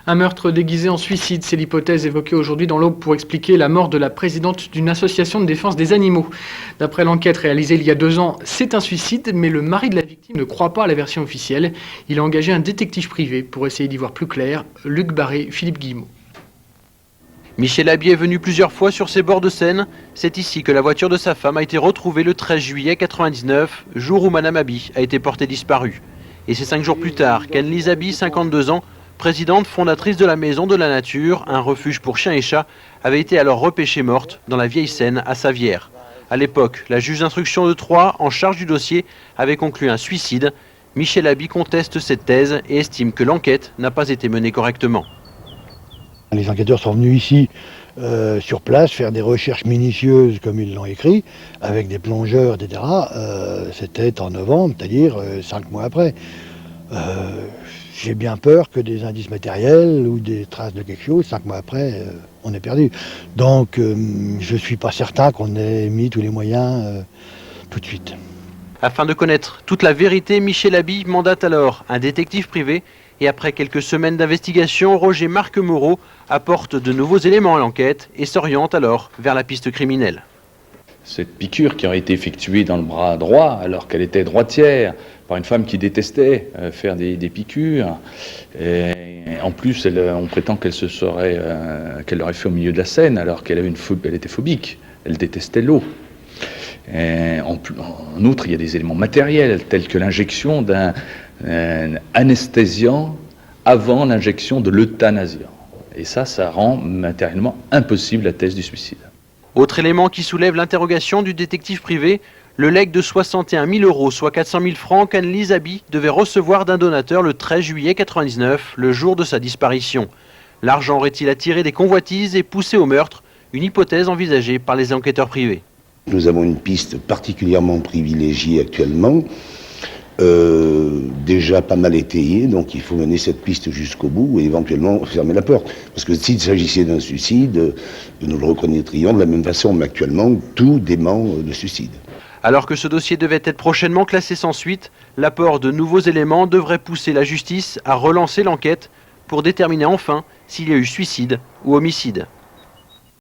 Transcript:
Un meurtre déguisé en suicide, c'est l'hypothèse évoquée aujourd'hui dans l'Aube pour expliquer la mort de la présidente d'une association de défense des animaux. D'après l'enquête réalisée il y a 2 ans, c'est un suicide, mais le mari de la victime ne croit pas à la version officielle. Il a engagé un détective privé pour essayer d'y voir plus clair. Luc Barré, Philippe Guillemot. Michel Aby est venu plusieurs fois sur ces bords de Seine. C'est ici que la voiture de sa femme a été retrouvée le 13 juillet 1999, jour où Madame Aby a été portée disparue. Et c'est 5 jours plus tard qu'Anne-Lise Aby, 52 ans, présidente fondatrice de la Maison de la Nature, un refuge pour chiens et chats, avait été alors repêchée morte dans la vieille Seine à Savières. À l'époque, la juge d'instruction de Troyes, en charge du dossier, avait conclu un suicide. Michel Aby conteste cette thèse et estime que l'enquête n'a pas été menée correctement. Les enquêteurs sont venus ici, sur place, faire des recherches minutieuses, comme ils l'ont écrit, avec des plongeurs, etc. C'était en novembre, c'est-à-dire 5 mois après. J'ai bien peur que des indices matériels ou des traces de quelque chose, 5 mois après, on est perdu. Donc, je ne suis pas certain qu'on ait mis tous les moyens tout de suite. Afin de connaître toute la vérité, Michel Aby mandate alors un détective privé. Et après quelques semaines d'investigation, Roger Marc Moreau apporte de nouveaux éléments à l'enquête et s'oriente alors vers la piste criminelle. Cette piqûre qui aurait été effectuée dans le bras droit alors qu'elle était droitière par une femme qui détestait faire des piqûres. Et en plus, on prétend qu'elle l'aurait fait au milieu de la Seine alors qu'elle était phobique, elle détestait l'eau. En outre, il y a des éléments matériels tels que l'injection d'un anesthésiant avant l'injection de l'euthanasiant. Et ça rend matériellement impossible la thèse du suicide. Autre élément qui soulève l'interrogation du détective privé, le legs de 61 000 €, soit 400 000 francs, qu'Anne-Lise Aby devait recevoir d'un donateur le 13 juillet 1999, le jour de sa disparition. L'argent aurait-il attiré des convoitises et poussé au meurtre, une hypothèse envisagée par les enquêteurs privés. Nous avons une piste particulièrement privilégiée actuellement, déjà pas mal étayée, donc il faut mener cette piste jusqu'au bout et éventuellement fermer la porte. Parce que s'il s'agissait d'un suicide, nous le reconnaîtrions de la même façon, mais actuellement tout dément le suicide. Alors que ce dossier devait être prochainement classé sans suite, l'apport de nouveaux éléments devrait pousser la justice à relancer l'enquête pour déterminer enfin s'il y a eu suicide ou homicide.